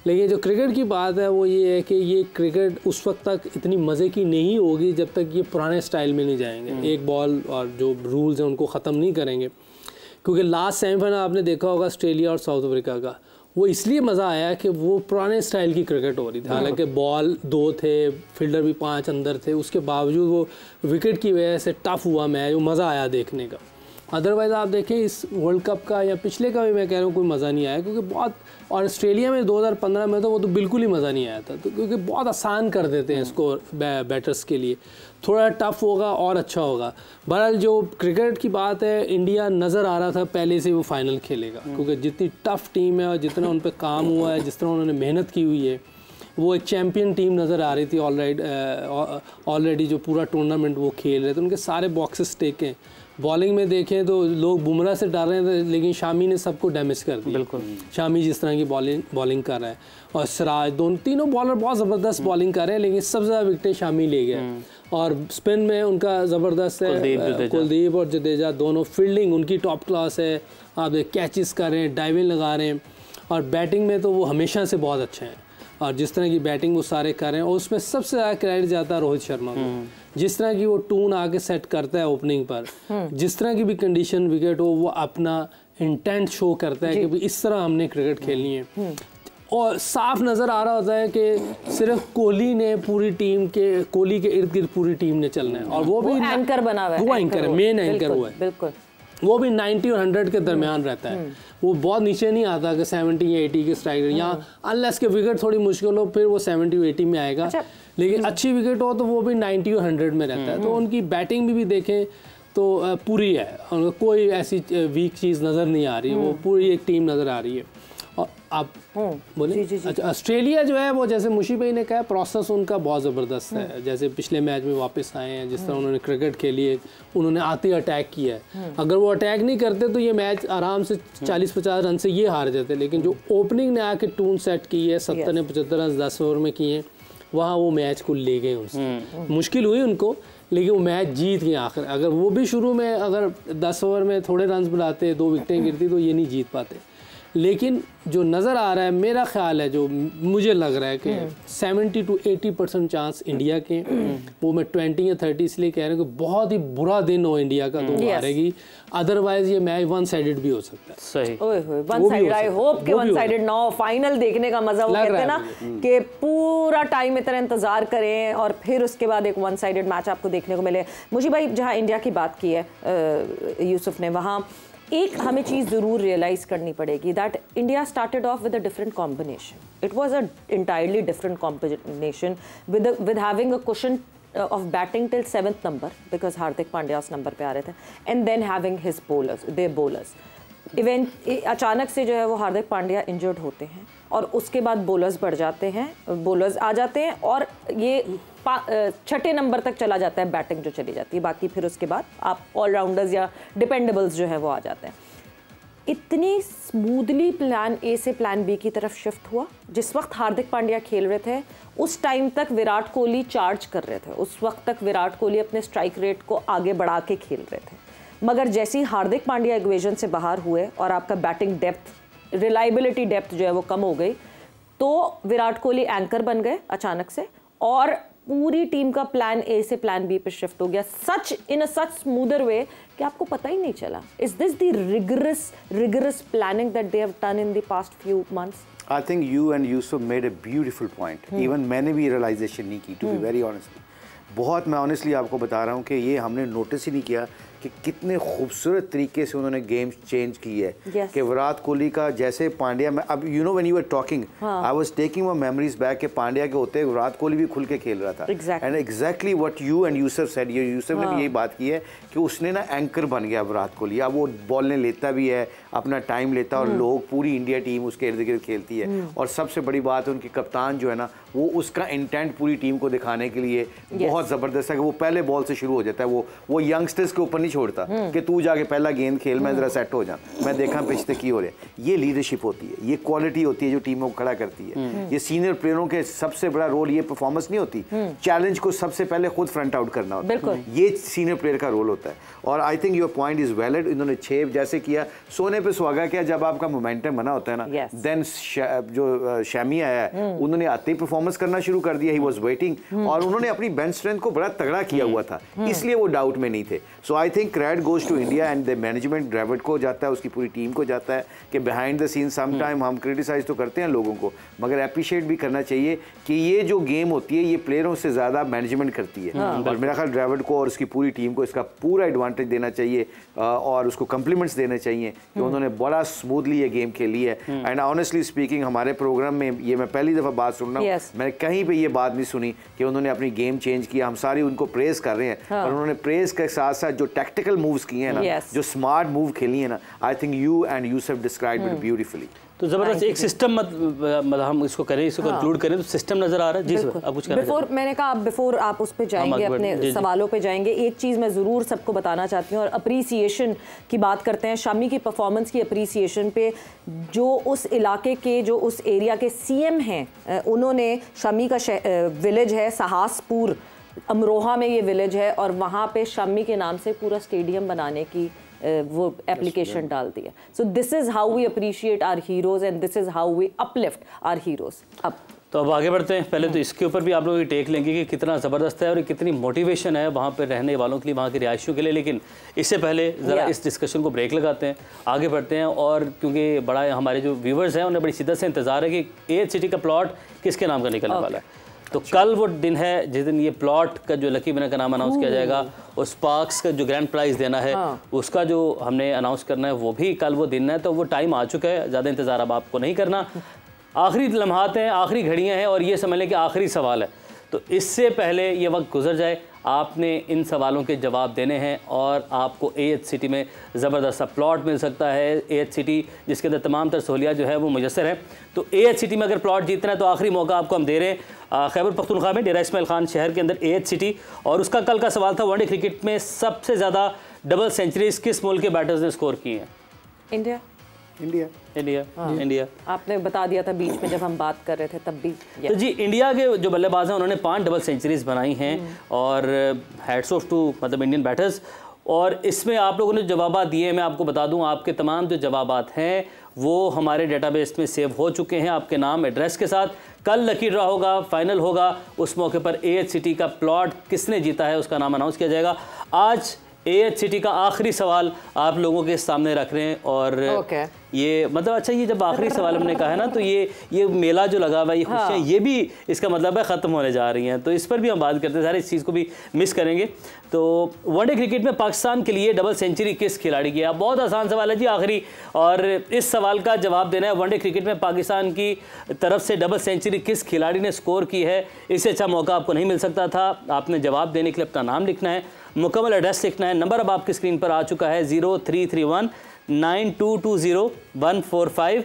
लेकिन जो क्रिकेट की बात है वो ये है कि ये क्रिकेट उस वक्त तक इतनी मज़े की नहीं होगी जब तक ये पुराने स्टाइल में नहीं जाएंगे, एक बॉल और जो रूल्स हैं उनको ख़त्म नहीं करेंगे। क्योंकि लास्ट सेमीफाइनल आपने देखा होगा ऑस्ट्रेलिया और साउथ अफ्रीका का, वो इसलिए मज़ा आया कि वो पुराने स्टाइल की क्रिकेट हो रही थी। हालांकि बॉल 2 थे, फील्डर भी 5 अंदर थे, उसके बावजूद वो विकेट की वजह से टफ हुआ मैच, वो मज़ा आया देखने का। अदरवाइज़ आप देखें इस वर्ल्ड कप का या पिछले का भी मैं कह रहा हूँ कोई मज़ा नहीं आया, क्योंकि बहुत, और ऑस्ट्रेलिया में 2015 में तो वो तो बिल्कुल ही मज़ा नहीं आया था, तो क्योंकि बहुत आसान कर देते हैं इसको बैटर्स के लिए, थोड़ा टफ होगा और अच्छा होगा। बहरहाल जो क्रिकेट की बात है, इंडिया नज़र आ रहा था पहले से वो फाइनल खेलेगा, क्योंकि जितनी टफ टीम है और जितना उन पर काम हुआ है, जिस तरह उन्होंने मेहनत की हुई है, वो एक चैम्पियन टीम नज़र आ रही थी ऑलरेडी जो पूरा टूर्नामेंट वो खेल रहे थे, उनके सारे बॉक्सेस टेके हैं। बॉलिंग में देखें तो लोग बुमराह से डर रहे थे, लेकिन शामी ने सबको डैमेज कर दिया। बिल्कुल शामी जिस तरह की बॉलिंग कर रहा है, और सिराज, तीनों बॉलर बहुत ज़बरदस्त बॉलिंग कर रहे हैं, लेकिन सबसे ज़्यादा विकेटें शामी ले गए। और स्पिन में उनका ज़बरदस्त है, कुलदीप और जडेजा दोनों, फील्डिंग उनकी टॉप क्लास है, आप कैचेस कर रहे हैं, डाइविंग लगा रहे हैं, और बैटिंग में तो वो हमेशा से बहुत अच्छे हैं, और जिस तरह की बैटिंग वो सारे कर रहे हैं, और उसमें सबसे ज़्यादा क्रेडिट जाता है रोहित शर्मा को। जिस तरह की वो टून आके सेट करता है ओपनिंग पर, जिस तरह की भी कंडीशन विकेट हो, वो अपना इंटेंट शो करता है कि भाई इस तरह हमने क्रिकेट खेलनी है। और साफ नज़र आ रहा होता है कि सिर्फ कोहली ने पूरी टीम के, कोहली के इर्द गिर्द पूरी टीम ने चलना है, और वो भी एंकर बना हुआ है, वो एंकर है, मेन एंकर हुआ है। बिल्कुल वो भी 90 और 100 के दरमियान रहता है, वो बहुत नीचे नहीं आता कि 70 या 80 के स्ट्राइक रेट, यहाँ अनलेस के विकेट थोड़ी मुश्किल हो फिर वो 70 और 80 में आएगा। अच्छा। लेकिन अच्छी विकेट हो तो वो भी 90 और 100 में रहता है। तो उनकी बैटिंग भी देखें तो पूरी है, कोई ऐसी वीक चीज़ नज़र नहीं आ रही, वो पूरी एक टीम नज़र आ रही है। और आप बोले अच्छा, ऑस्ट्रेलिया जो है वो, जैसे मुशी भाई ने कहा, प्रोसेस उनका बहुत ज़बरदस्त है। जैसे पिछले मैच में वापस आए हैं, जिस तरह उन्होंने क्रिकेट खेली है, उन्होंने आते अटैक किया है। अगर वो अटैक नहीं करते तो ये मैच आराम से 40-50 रन से ये हार जाते, लेकिन जो ओपनिंग ने आके टून सेट की है, 70 ने 75 रन 10 ओवर में किए हैं, वहाँ वो मैच को ले गए उनसे। मुश्किल हुई उनको, लेकिन वो मैच जीत गए आखिर। अगर वो भी शुरू में अगर 10 ओवर में थोड़े रन बनाते, 2 विकेटें गिरती, तो ये नहीं जीत पाते। लेकिन जो नज़र आ रहा है, मेरा ख्याल है, जो मुझे लग रहा है कि 70 to 80% चांस इंडिया के, वो मैं 20 या 30 इसलिए कह रहा हूँ कि बहुत ही बुरा दिन हो इंडिया का तो वो हारेगी, अदरवाइज ये मैच वन साइडेड भी हो सकता है। सही, वन साइडेड, आई होप कि वन साइडेड ना हो। फाइनल देखने का मजा, वो कहते हैं ना कि पूरा टाइम इतना इंतजार करें और फिर उसके बाद एक वन साइडेड मैच आपको देखने को मिले। मुझे भाई जहाँ इंडिया की बात की है यूसुफ ने, वहाँ एक हमें चीज़ ज़रूर रियलाइज करनी पड़ेगी, that India started off with a different combination. It was a entirely different combination with having a question of batting till 7th number because Hardik Pandya उस नंबर पे आ रहे थे, and then having his bowlers, their bowlers. अचानक से जो है वो Hardik Pandya injured होते हैं और उसके बाद बॉलर्स बढ़ जाते हैं, बॉलर्स आ जाते हैं और ये 6ठे नंबर तक चला जाता है बैटिंग जो चली जाती है। बाकी फिर उसके बाद आप ऑलराउंडर्स या डिपेंडेबल्स जो है वो आ जाते हैं। इतनी स्मूथली प्लान ए से प्लान बी की तरफ शिफ्ट हुआ। जिस वक्त हार्दिक पांड्या खेल रहे थे उस टाइम तक विराट कोहली चार्ज कर रहे थे, उस वक्त तक विराट कोहली अपने स्ट्राइक रेट को आगे बढ़ा के खेल रहे थे। मगर जैसे ही हार्दिक पांड्या इक्वेशन से बाहर हुए और आपका बैटिंग डेप्थ, रिलायबिलिटी डेप्थ जो है वो कम हो गई, तो विराट कोहली एंकर बन गए अचानक से और पूरी टीम का प्लान ए से प्लान बी पे शिफ्ट हो गया, सच इन अ सच स्मूदर वे कि आपको पता ही नहीं चला। Is this the rigorous planning that they have done in the past few months? I think you and Yusuf made a beautiful point. Even मैंने भी realization नहीं की, to be very honest. बहुत मैं ऑनेस्टली आपको बता रहा हूँ कि ये हमने नोटिस ही नहीं किया कि कितने खूबसूरत तरीके से उन्होंने गेम चेंज की है। कि विराट कोहली का जैसे पांड्या में, अब you know when you were talking I was taking my memories back कि पांड्या के होते विराट कोहली भी खुल के खेल रहा था। And exactly what you and Yusuf said, Yusuf ने भी यही बात की है कि उसने ना एंकर बन गया विराट कोहली। अब वो बॉल लेता भी है, अपना टाइम लेता है और लोग, पूरी इंडिया टीम उसके इर्द गिर्द खेलती है। और सबसे बड़ी बात है उनकी कप्तान जो है ना, वो उसका इंटेंट पूरी टीम को दिखाने के लिए बहुत ज़बरदस्त है कि वो पहले बॉल से शुरू हो जाता है। वो यंगस्टर्स के ऊपर नहीं छोड़ता कि तू जाके पहला गेंद खेल, मैं जरा सेट हो जा, मैं देखा पिच ते की हो रहा। ये लीडरशिप होती है, ये क्वालिटी होती है जो टीमों को खड़ा करती है। ये सीनियर प्लेयरों के सबसे बड़ा रोल, ये परफॉर्मेंस नहीं होती, चैलेंज को सबसे पहले खुद फ्रंट आउट करना होता है, ये सीनियर प्लेयर का रोल होता है। और I think your point is valid. इन्होंने 6 जैसे किया, सोने पे सुहागा किया। जब आपका मोमेंटम बना होता है ना, देन जो शमी आया है उन्होंने आते ही परफॉर्मेंस करना शुरू कर दिया। ही वाज वेटिंग, और उन्होंने अपनी बेंच स्ट्रेंथ को बड़ा तगड़ा किया हुआ था, इसलिए वो डाउट में नहीं थे। So I think credit goes to India and the management, Dravid को जाता है, उसकी पूरी टीम को जाता है कि behind the scene some time हम क्रिटिसाइज तो करते हैं लोगों को, मगर अप्रिशिएट भी करना चाहिए कि ये जो गेम होती है ये प्लेयरों से ज़्यादा मैनेजमेंट करती है। और मेरा ख्याल ड्रेविड को और उसकी पूरी टीम को इसका पूरा एडवांटेज देना चाहिए और उसको कम्प्लीमेंट्स देने चाहिए कि उन्होंने बड़ा स्मूथली ये गेम खेली है। एंड ऑनेस्टली स्पीकिंग हमारे प्रोग्राम में ये मैं पहली दफ़ा बात सुन रहा हूँ, मैंने कहीं पे ये बात नहीं सुनी कि उन्होंने अपनी गेम चेंज किया। हम सारे उनको प्रेज कर रहे हैं, और उन्होंने प्रेज के साथ साथ जो टैक्टिकल मूव्स किए हैं ना, जो स्मार्ट मूव खेली है ना, I think you and Yusuf described it beautifully. तो जबरदस्त एक सिस्टम मतलब हम इसको करें, इसको कंक्लूड करें तो सिस्टम नजर आ रहा है। जी सर, आप कुछ बिफोर मैंने कहा बिफोर आप उस पे जाएंगे, अपने सवालों पे जाएंगे, एक चीज़ मैं ज़रूर सबको बताना चाहती हूँ, और अप्रिसिएशन की बात करते हैं, शामी की परफॉर्मेंस की अप्रिसिएशन पे। जो उस इलाके के, जो उस एरिया के सीएम हैं, उन्होंने शामी का विलेज है सहासपुर, अमरोहा में ये विलेज है, और वहाँ पे शामी के नाम से पूरा स्टेडियम बनाने की वो एप्लीकेशन डाल दी है। So this is how we appreciate our heroes and this is how we uplift our heroes. अब आगे बढ़ते हैं। पहले तो इसके ऊपर भी आप लोग टेक लेंगे कि कितना ज़बरदस्त है और कितनी मोटिवेशन है वहाँ पर रहने वालों के लिए, वहाँ के रिहायशियों के लिए। लेकिन इससे पहले ज़रा इस डिस्कशन को ब्रेक लगाते हैं, आगे बढ़ते हैं। और क्योंकि बड़ा हमारे जो व्यूवर्स हैं उन्हें बड़ी शिद्दत से इंतज़ार है कि एएच सिटी का प्लॉट किसके नाम का निकलने वाला है। तो कल वो दिन है जिस दिन ये प्लॉट का जो लकी विनर का नाम अनाउंस किया जाएगा, और स्पार्क्स का जो ग्रैंड प्राइज़ देना है उसका जो हमने अनाउंस करना है, वो भी कल वो दिन है। तो वो टाइम आ चुका है, ज़्यादा इंतज़ार अब आपको नहीं करना। आखिरी लम्हात हैं, आखिरी घड़ियाँ हैं, और ये समझ लें कि आखिरी सवाल है। तो इससे पहले ये वक्त गुजर जाए, आपने इन सवालों के जवाब देने हैं, और आपको एएच सिटी में ज़बरदस्त सा प्लॉट मिल सकता है। एएच सिटी जिसके अंदर तमाम तर सहूलियात जो है वो मुयसर है। तो एएच सिटी में अगर प्लॉट जीतना है तो आखिरी मौका आपको हम दे रहे हैं। खैबर पख्तूनख्वा में डेरा इस्माइल खान शहर के अंदर एएच सिटी, और उसका कल का सवाल था वनडे क्रिकेट में सबसे ज़्यादा डबल सेंचुरीज किस मुल्क के बैटर्स ने स्कोर की हैं? इंडिया। इंडिया इंडिया इंडिया आपने बता दिया था बीच में जब हम बात कर रहे थे तब भी। तो जी, इंडिया के जो बल्लेबाज हैं उन्होंने 5 डबल सेंचुरीज बनाई हैं, और हैट्स ऑफ टू मतलब इंडियन बैटर्स। और इसमें आप लोगों ने जवाब दिए, मैं आपको बता दूं आपके तमाम जो जवाबात हैं वो हमारे डेटाबेस में सेव हो चुके हैं आपके नाम एड्रेस के साथ। कल लकी ड्रा होगा, फाइनल होगा, उस मौके पर एएच सिटी का प्लॉट किसने जीता है उसका नाम अनाउंस किया जाएगा। आज एएच सिटी का आखिरी सवाल आप लोगों के सामने रख रहे हैं, और ये मतलब अच्छा, ये जब आखिरी सवाल हमने कहा है ना, तो ये मेला जो लगा हुआ है, ये खुशियाँ, ये भी इसका मतलब है ख़त्म होने जा रही हैं। तो इस पर भी हम बात करते हैं, सारे इस चीज़ को भी मिस करेंगे। तो वनडे क्रिकेट में पाकिस्तान के लिए डबल सेंचुरी किस खिलाड़ी की है? बहुत आसान सवाल है जी आखिरी, और इस सवाल का जवाब देना है वनडे क्रिकेट में पाकिस्तान की तरफ से डबल सेंचुरी किस खिलाड़ी ने स्कोर की है। इससे अच्छा मौका आपको नहीं मिल सकता था। आपने जवाब देने के लिए अपना नाम लिखना है, मुकम्मल एड्रेस लिखना है। नंबर अब आपकी स्क्रीन पर आ चुका है 0331 9220 145।